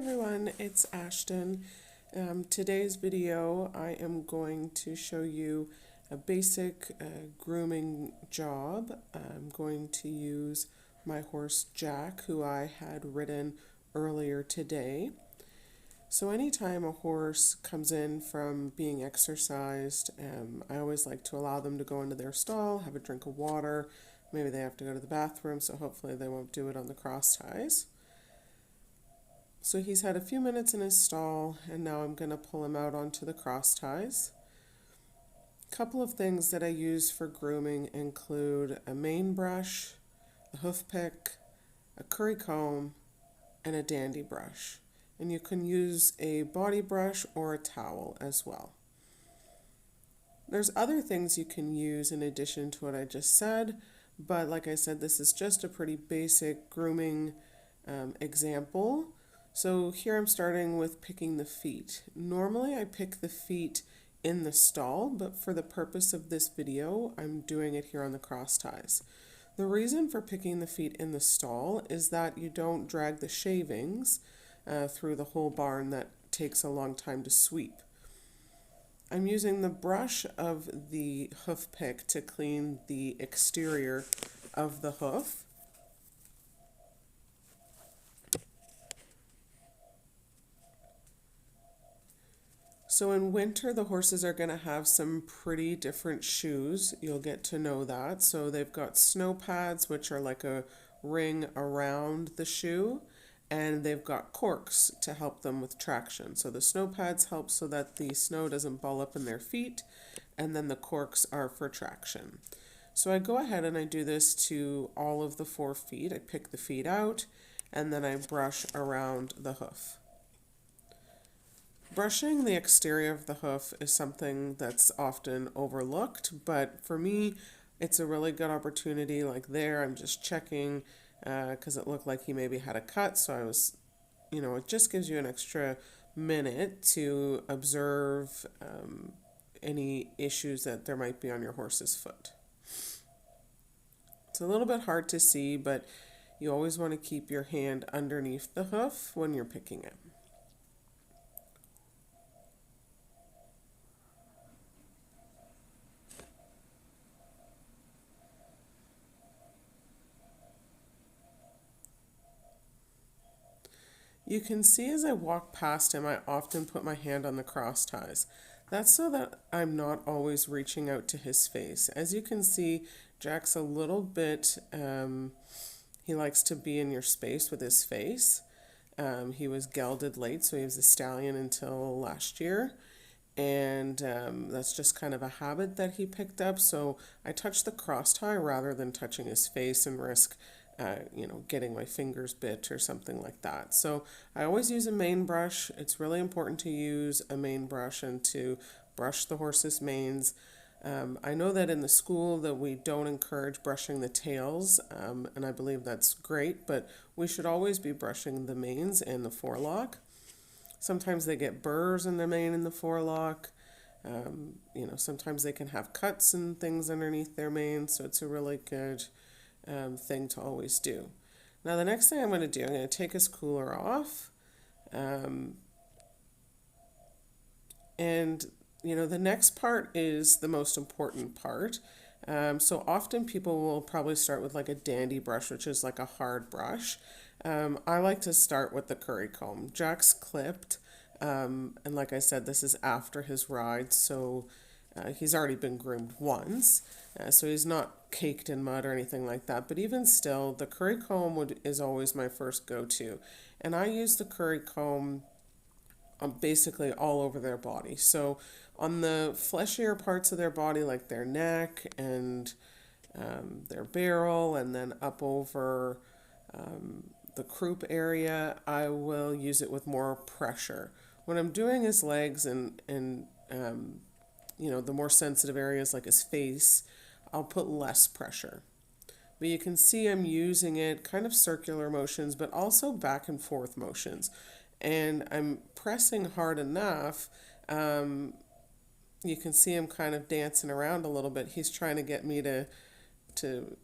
everyone, it's Ashton. Today's video I am going to show you a basic grooming job. I'm going to use my horse Jack, who I had ridden earlier today. So anytime a horse comes in from being exercised, I always like to allow them to go into their stall, have a drink of water. Maybe they have to go to the bathroom, so hopefully they won't do it on the cross ties. So he's had a few minutes in his stall, and now I'm going to pull him out onto the cross ties. A couple of things that I use for grooming include a mane brush, a hoof pick, a curry comb, and a dandy brush. And you can use a body brush or a towel as well. There's other things you can use in addition to what I just said, but like I said, this is just a pretty basic grooming example. So here I'm starting with picking the feet. Normally I pick the feet in the stall, but for the purpose of this video, I'm doing it here on the cross ties. The reason for picking the feet in the stall is that you don't drag the shavings through the whole barn that takes a long time to sweep. I'm using the brush of the hoof pick to clean the exterior of the hoof. So in winter, the horses are going to have some pretty different shoes. You'll get to know that. So they've got snow pads, which are like a ring around the shoe, and they've got corks to help them with traction. So the snow pads help so that the snow doesn't ball up in their feet, and then the corks are for traction. So I go ahead and I do this to all of the 4 feet. I pick the feet out, and then I brush around the hoof. Brushing the exterior of the hoof is something that's often overlooked, but for me, it's a really good opportunity. Like there, I'm just checking because it looked like he maybe had a cut, so I was, it just gives you an extra minute to observe any issues that there might be on your horse's foot. It's a little bit hard to see, but you always want to keep your hand underneath the hoof when you're picking it. You can see as I walk past him, I often put my hand on the cross ties. That's so that I'm not always reaching out to his face. As you can see, Jack's a little bit, he likes to be in your space with his face. He was gelded late, so he was a stallion until last year. And that's just kind of a habit that he picked up. So I touch the cross tie rather than touching his face and risk getting my fingers bit or something like that. So I always use a mane brush. It's really important to use a mane brush and to brush the horse's manes. I know that in the school that we don't encourage brushing the tails, and I believe that's great, but we should always be brushing the manes and the forelock. Sometimes they get burrs in the mane and the forelock. Sometimes they can have cuts and things underneath their mane, so it's a really good thing to always do. Now the next thing I'm going to do, I'm going to take his cooler off, and the next part is the most important part. So often people will probably start with like a dandy brush, which is like a hard brush. I like to start with the curry comb. Jack's clipped, and like I said, this is after his ride, so he's already been groomed once, so he's not caked in mud or anything like that. But even still, the curry comb is always my first go-to. And I use the curry comb basically all over their body. So on the fleshier parts of their body, like their neck and their barrel, and then up over the croup area, I will use it with more pressure. When I'm doing his legs and the more sensitive areas like his face, I'll put less pressure. But you can see I'm using it kind of circular motions, but also back and forth motions. And I'm pressing hard enough. You can see him kind of dancing around a little bit. He's trying to get me to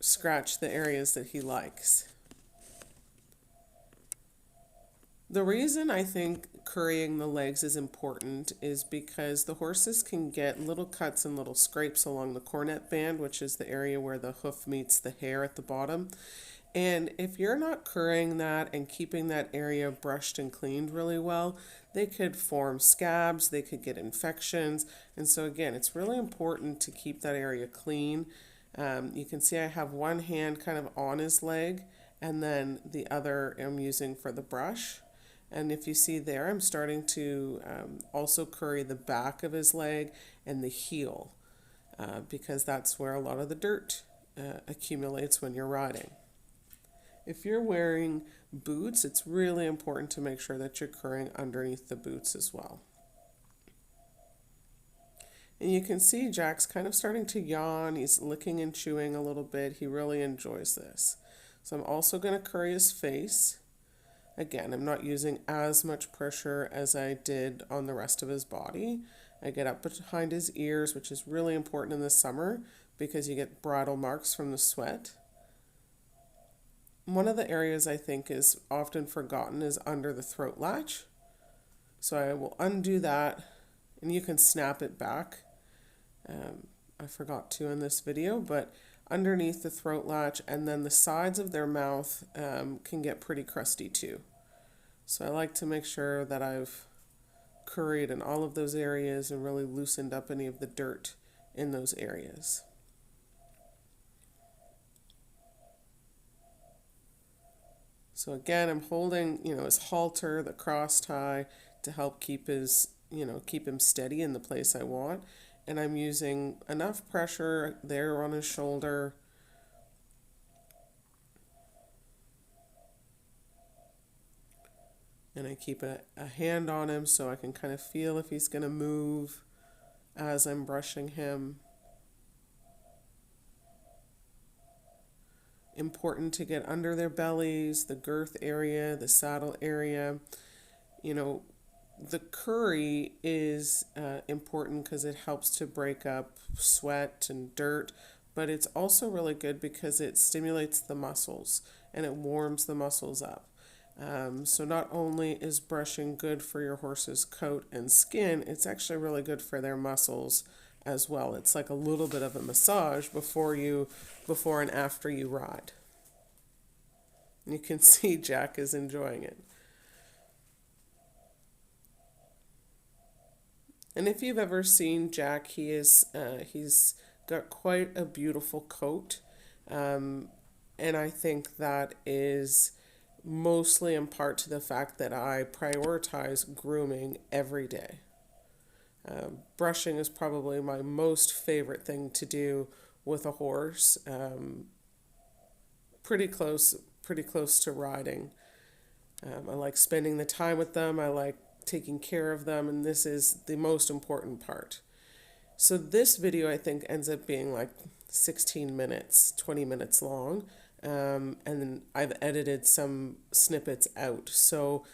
scratch the areas that he likes. The reason I think currying the legs is important is because the horses can get little cuts and little scrapes along the cornet band, which is the area where the hoof meets the hair at the bottom. And if you're not currying that and keeping that area brushed and cleaned really well, they could form scabs, they could get infections. And so, again, it's really important to keep that area clean. You can see I have one hand kind of on his leg, and then the other I'm using for the brush. And if you see there, I'm starting to also curry the back of his leg and the heel because that's where a lot of the dirt accumulates when you're riding. If you're wearing boots, it's really important to make sure that you're currying underneath the boots as well. And you can see Jack's kind of starting to yawn. He's licking and chewing a little bit. He really enjoys this. So I'm also going to curry his face. Again, I'm not using as much pressure as I did on the rest of his body. I get up behind his ears, which is really important in the summer because you get bridle marks from the sweat. One of the areas I think is often forgotten is under the throat latch. So I will undo that, and you can snap it back. I forgot to in this video, but underneath the throat latch and then the sides of their mouth can get pretty crusty too. So I like to make sure that I've curried in all of those areas and really loosened up any of the dirt in those areas. So again, I'm holding, his halter, the cross tie, to help keep keep him steady in the place I want. And I'm using enough pressure there on his shoulder. And I keep a hand on him so I can kind of feel if he's going to move as I'm brushing him. Important to get under their bellies, the girth area, the saddle area. The curry is important because it helps to break up sweat and dirt, but it's also really good because it stimulates the muscles and it warms the muscles up. So not only is brushing good for your horse's coat and skin, it's actually really good for their muscles as well. It's like a little bit of a massage before and after you ride. You can see Jack is enjoying it. And if you've ever seen Jack, he's got quite a beautiful coat, and I think that is mostly in part to the fact that I prioritize grooming every day. Brushing is probably my most favorite thing to do with a horse. Pretty close to riding. I like spending the time with them. I like taking care of them, and this is the most important part. So this video I think ends up being like 16 minutes, 20 minutes long, and then I've edited some snippets out. So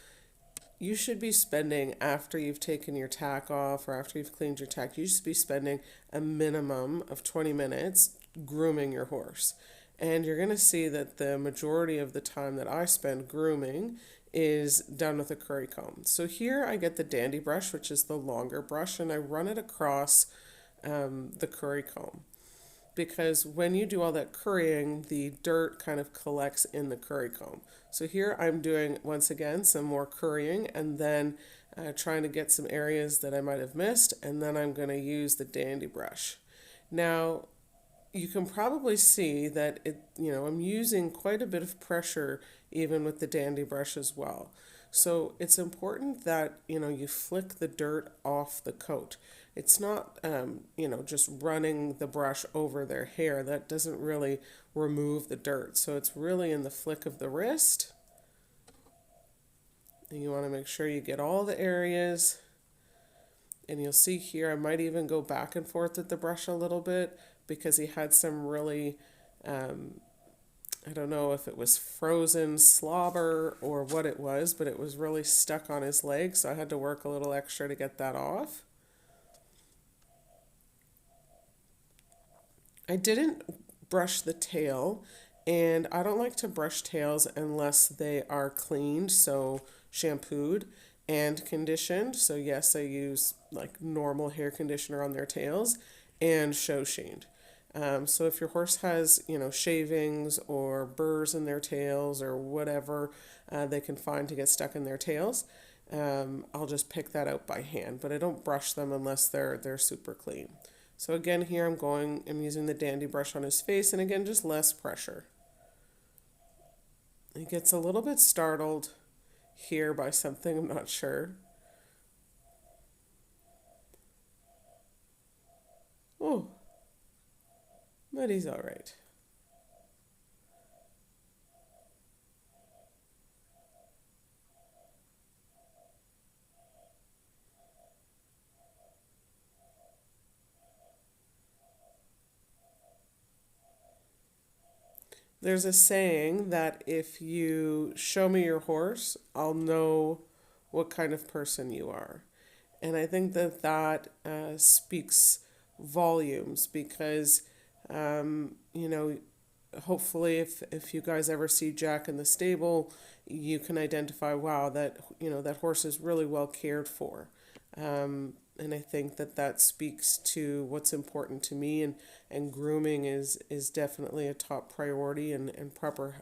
you should be spending, after you've taken your tack off or after you've cleaned your tack, you should be spending a minimum of 20 minutes grooming your horse. And you're going to see that the majority of the time that I spend grooming is done with a curry comb. So here I get the dandy brush, which is the longer brush, and I run it across the curry comb. Because when you do all that currying, the dirt kind of collects in the curry comb. So here I'm doing, once again, some more currying and then trying to get some areas that I might have missed, and then I'm going to use the dandy brush. Now, you can probably see that I'm using quite a bit of pressure even with the dandy brush as well. So it's important that you flick the dirt off the coat. It's not just running the brush over their hair. That doesn't really remove the dirt. So it's really in the flick of the wrist. And you want to make sure you get all the areas. And you'll see here I might even go back and forth with the brush a little bit because he had some really, I don't know if it was frozen slobber or what it was, but it was really stuck on his leg, so I had to work a little extra to get that off. I didn't brush the tail, and I don't like to brush tails unless they are cleaned, so shampooed and conditioned. So yes, I use like normal hair conditioner on their tails and show sheened. So if your horse has, shavings or burrs in their tails or whatever they can find to get stuck in their tails, I'll just pick that out by hand. But I don't brush them unless they're super clean. So again, here I'm using the dandy brush on his face, and again, just less pressure. He gets a little bit startled here by something, I'm not sure. Oh, but he's all right. There's a saying that if you show me your horse, I'll know what kind of person you are. And I think that speaks volumes because, hopefully if you guys ever see Jack in the stable, you can identify, wow, that horse is really well cared for. And I think that speaks to what's important to me, and grooming is definitely a top priority, and proper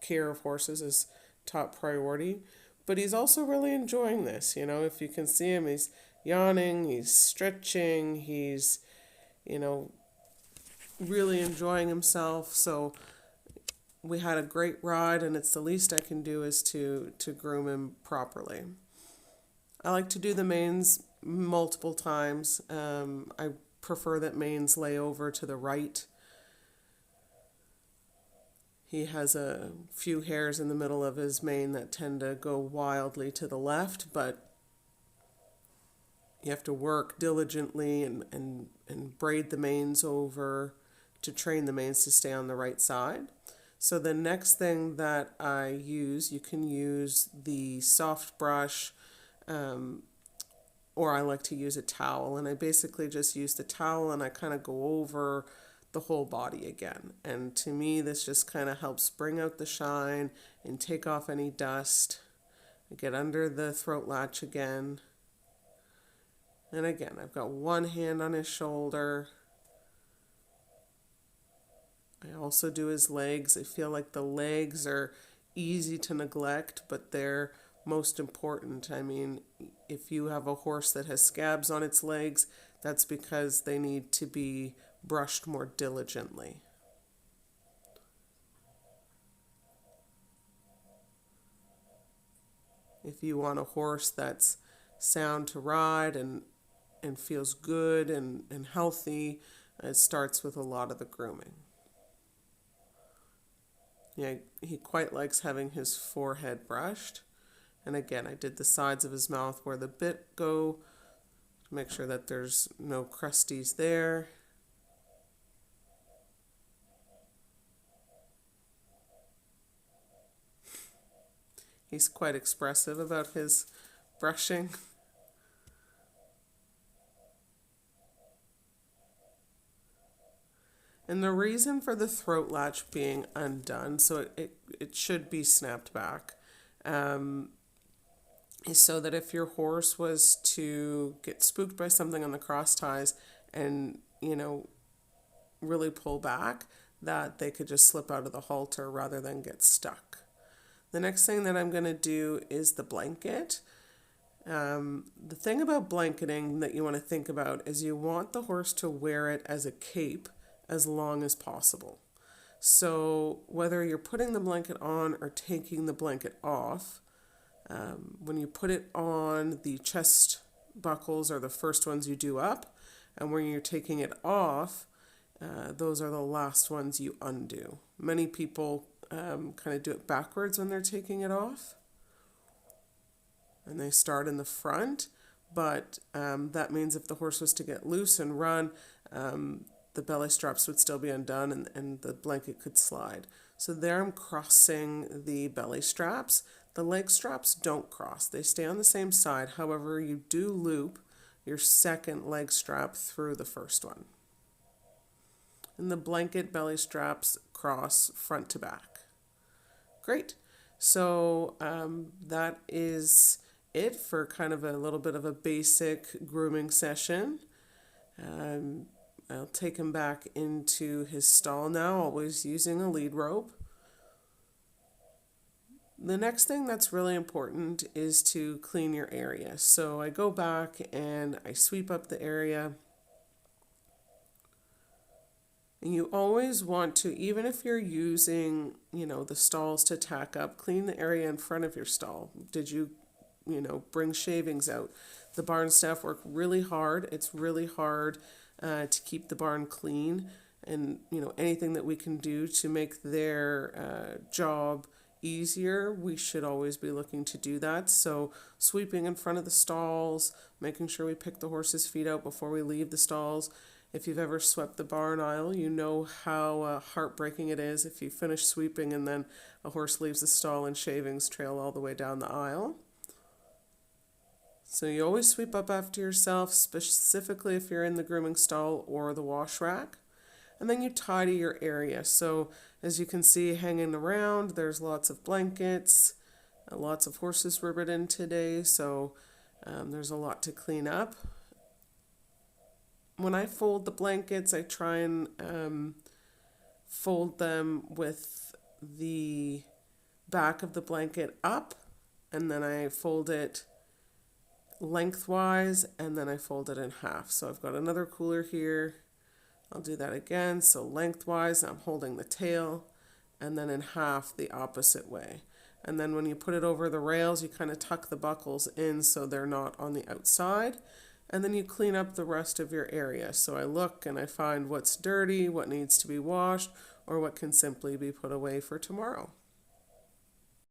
care of horses is top priority. But he's also really enjoying this. If you can see him, he's yawning, he's stretching, he's, really enjoying himself. So we had a great ride, and it's the least I can do is to groom him properly. I like to do the manes multiple times. I prefer that manes lay over to the right. He has a few hairs in the middle of his mane that tend to go wildly to the left, but you have to work diligently and braid the manes over to train the manes to stay on the right side. So the next thing that I use, you can use the soft brush, or I like to use a towel, and I basically just use the towel and I kind of go over the whole body again. And to me, this just kind of helps bring out the shine and take off any dust. I get under the throat latch again. And again, I've got one hand on his shoulder. I also do his legs. I feel like the legs are easy to neglect, but they're most important. I mean, if you have a horse that has scabs on its legs, that's because they need to be brushed more diligently. If you want a horse that's sound to ride and feels good and healthy, it starts with a lot of the grooming. Yeah, he quite likes having his forehead brushed. And again, I did the sides of his mouth where the bit go to make sure that there's no crusties there. He's quite expressive about his brushing. And the reason for the throat latch being undone, so it should be snapped back, is so that if your horse was to get spooked by something on the cross ties and, really pull back, that they could just slip out of the halter rather than get stuck. The next thing that I'm going to do is the blanket. The thing about blanketing that you want to think about is you want the horse to wear it as a cape as long as possible. So whether you're putting the blanket on or taking the blanket off, when you put it on, the chest buckles are the first ones you do up, and when you're taking it off, those are the last ones you undo. Many people kind of do it backwards when they're taking it off, and they start in the front, but that means if the horse was to get loose and run, the belly straps would still be undone, and the blanket could slide. So there I'm crossing the belly straps. The leg straps don't cross. They stay on the same side. However, you do loop your second leg strap through the first one. And the blanket belly straps cross front to back. Great. So that is it for kind of a little bit of a basic grooming session. I'll take him back into his stall now, always using a lead rope. The next thing that's really important is to clean your area. So I go back and I sweep up the area. And you always want to, even if you're using, the stalls to tack up, clean the area in front of your stall. Did you, bring shavings out? The barn staff work really hard. It's really hard to keep the barn clean. And, anything that we can do to make their job easier, we should always be looking to do that. So sweeping in front of the stalls, making sure we pick the horse's feet out before we leave the stalls. If you've ever swept the barn aisle, you know how heartbreaking it is if you finish sweeping and then a horse leaves the stall and shavings trail all the way down the aisle. So you always sweep up after yourself, specifically if you're in the grooming stall or the wash rack. And then you tidy your area. So as you can see hanging around, there's lots of blankets, lots of horses were ridden today, so there's a lot to clean up. When I fold the blankets, I try and fold them with the back of the blanket up, and then I fold it lengthwise, and then I fold it in half. So I've got another cooler here. I'll do that again. So lengthwise, I'm holding the tail, and then in half the opposite way. And then when you put it over the rails, you kind of tuck the buckles in so they're not on the outside. And then you clean up the rest of your area. So I look and I find what's dirty, what needs to be washed, or what can simply be put away for tomorrow.